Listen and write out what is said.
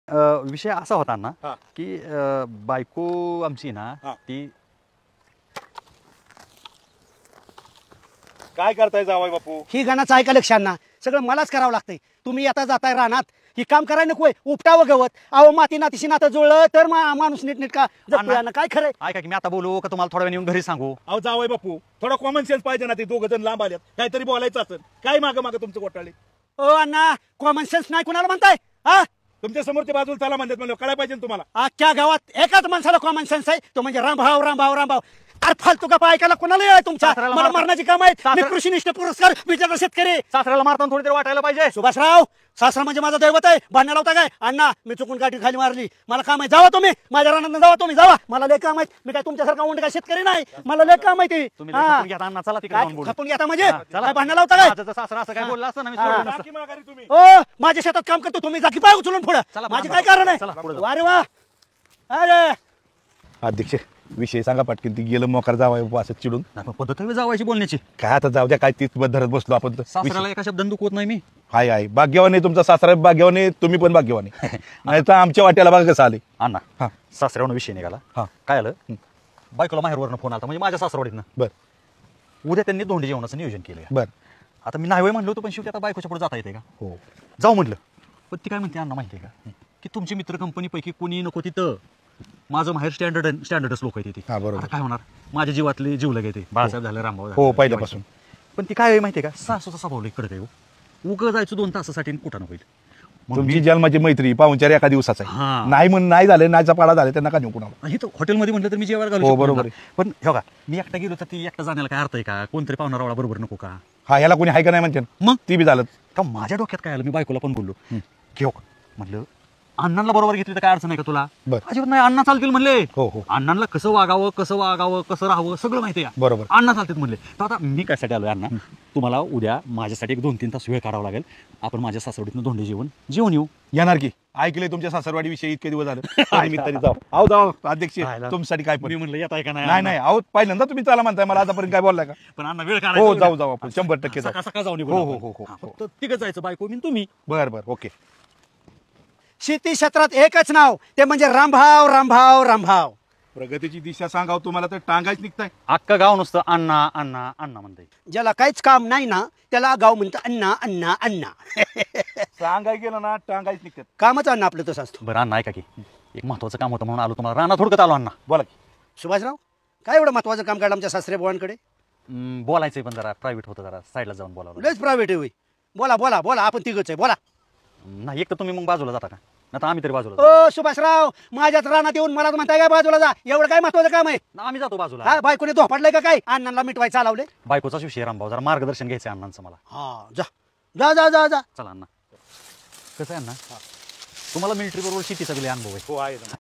विषय असा होता ना हा. की बायको आमची ना हा. ती काय करताय जावाय बापू? ही गणाचं ऐका लक्षांना सगळं मलाच करावं लागतंय. तुम्ही आता जाताय रानात ही काम करायला नकोय. उपटावं गवत अहो माती नातीशी नातं जुळलं तर माणूस नीटनीटका जगतोय ना. काय खरंय? ऐका की मी आता बोलू का तुम्हाला थोड्या वेळ येऊन घरी सांगू? अहो जावाय बापू, थोडा कॉमन सेन्स पाहिजे ना. ते दोघं जण लांब आल्यात, काहीतरी बोलायचं असेल. काय मागं मागं तुमचं घोटाळे? ओ अण्णा कॉमन सेन्स नाही कोणाला म्हणताय? हा तुमच्या समोरच्या बाजूला चला म्हणतात, म्हणलं कळायला पाहिजे ना तुम्हाला. अख्ख्या गावात एकाच माणसाला कॉमन सेन्स आहे, तो म्हणजे रामभाव रामभाव रामभाव. अरे फालतू का ऐकायला कोणाला आहे तुमच्या? सासऱ्याला मला मारता. मरणाची काम आहे. मी सासरा- कृषीनिष्ठ पुरस्कार विचारला शेतकरी. सासऱ्याला मारताना थोडी तरी वाटायला पाहिजे. सुभाषराव सासरा म्हणजे माझा दैवत आहे. भांडणाला होता काय? अण्णा मी चुकून गाठी खाली मारली, मला काम आहे. जावा तुम्ही माझ्या रानात, जावा तुम्ही जावा. मला लय काम आहे. मी काय तुमच्यासारखा उंड काय शेतकरी नाही. मला लय काम आहे ते. तुम्ही लय खपून घ्या अण्णा, चला तिकडे काय जाऊन बोलू. खपून घेता म्हणजे? हा, चला. काय भांडणाला होता काय? माझं जर सासरा असं काय बोलला असतं ना मी हा. सोडलं जा नसतं. की माघारी तुम्ही. ओ माझ्या शेतात काम करतो तुम्ही, जा की पाय उचलून पुढं. चला, माझे बाबा. काय कारण चला, आहे? पुढं जाऊ. वा रे वा. अरे अध्यक्ष विषय सांगा पटकन. ती गेलं मोकार जावाय बापू असं चिडून. नाही, पण पद्धत आहे जावायची बोलण्याची. काय आता जाऊ द्या, काय तीच धरत बसलो आपण तर. सासऱ्याला एका शब्दाने दुखवत नाही मी. हाय हाय भाग्यवान आहे तुमचा सासरा, भाग्यवान आहे तुम्ही पण भाग्यवान आहे. नाही तर आमच्या वाट्याला बघा कसं आले. अण्णा हा. सासऱ्यावरून विषय निघाला. हा. काय आलं, बायकोला माहेरवरनं फोन आला म्हणजे माझ्या सासरवाडीतनं. बर उद्या त्यांनी धोंडी जेवणाचं नियोजन केलं. बर आता मी नाही होय म्हणलो होतो, पण शेवटी आता बायकोच्या पुढे जाता येते का? हो जाऊ म्हटलं. पण ती काय म्हणते अण्णा माहिती आहे का, की तुमची मित्र कंपनीपैकी कोणी नको तिथं. माझं माहेर स्टँडर्डच लोक आहेत तिथे. हा, बरोबर. आता काय होणार, माझ्या जीवातले जीव येते. बाळासाहेब झाले, रामभाऊ झाले. हो पहिल्यापासून. पण ती काय आहे माहिती आहे का, सासूचा स्वभाव कडक आहे. उगं जायचं 2 तासासाठी कुठं होईल. मग तुमची मी- जन्माची मैत्री पाहुणचार एका दिवसाचा हा. आहे. नाही म्हणून नाही झाले, नाहीचा पाडा झाले त्यांना का नेऊ कुणाला. हे तर हॉटेलमध्ये म्हटलं तर मी जेवायला घालू हो, शकतो बरोबर ना. पण हे बघा, मी एकटा गेलो तर ती एकटा जाण्याला काय अर्थ आहे का? कोणतरी पाहुणा रावळा बरोबर नको का? हा ह्याला कोणी हाय का नाही म्हणते ना. मग ती बी झालं. का माझ्या डोक्यात काय आलं, मी बायकोला पण बोललो की हो म्हटलं अण्णांना बरोबर घेतली तर काय अडचण आहे का तुला? बर. अजिबात नाही, अण्णा चालतील म्हणले. हो हो अण्णांना कसं वागावं कसं राहावं सगळं माहिती आहे. बरोबर. अण्णा चालतात म्हणले. तर आता मी कशासाठी आलोय अण्णा, तुम्हाला उद्या माझ्यासाठी एक 2-3 तास वेळ काढावा लागेल. आपण माझ्या सासवडीतनं धोंडे जेवण येऊ. येणार की ऐकले तुमच्या सासरवाडी विषयी इतके दिवस झाले. निमित्ताने जाऊ. अहो जाऊ अध्यक्ष, राहिला. तुमच्यासाठी काय पण. मी म्हणलं येत आहे का नाही नाही अहो पहिल्यांदा तुम्ही चला म्हणताय, मला आतापर्यंत काय बोललाय का? पण अण्णा वेळ हो जाऊ आपण 100% जाऊ. सकाळ जाऊन हो, हो, हो, हो. फक्त तिघं जायचं, बायको मी तुम्ही. बर बर ओके. शेती क्षेत्रात एकच नाव, ते म्हणजे रामभाव रामभाव रामभाव. प्रगतीची दिशा सांगाव तुम्हाला तर टांगायच निघताय. अख्खं गाव नुसतं अण्णा अण्णा अण्णा म्हणते. ज्याला काहीच काम नाही ना त्याला गाव म्हणतं अण्णा अण्णा अण्णा. सांगाय गेलं ना टांगायच निघतात. कामच अण्णा आपलं तसं असतं. बरं अण्णा ऐका की, एक महत्वाचं काम होतं म्हणून आलो तुम्हाला. राणा थोडक्यात आलो अण्णा. बोला की. सुभाषराव काय एवढं महत्वाचं काम काढलं आमच्या सासरे बुवांकडे? बोलायचंय पण जरा प्रायव्हेट होतं, जरा साईडला जाऊन बोलावं. लयच प्रायव्हेट आहे होय. बोला बोला बोला, आपण तिघच आहे, बोला. नाही, एक तर तुम्ही मग बाजूला जाता का? नाही आम्ही तरी बाजूला ओ सुभाषराव माझ्याच रानात येऊन मला म्हणताय काय बाजूला जा? एवढं काय महत्वाचं काम आहे? आम्ही जातो बाजूला. हा बायकोने धोपाडलंय का काय? अण्णांना मिटवायचं लावले? बायकोचाच विषय रामभाऊ, जरा मार्गदर्शन घ्यायचं अण्णांचं मला. हा जा जा जा जा जा. चला अण्णा. कसं आहे अण्णा, तुम्हाला मिलिटरी बरोबर शेतीचा बी लय अनुभव आहे. हो आहे ना.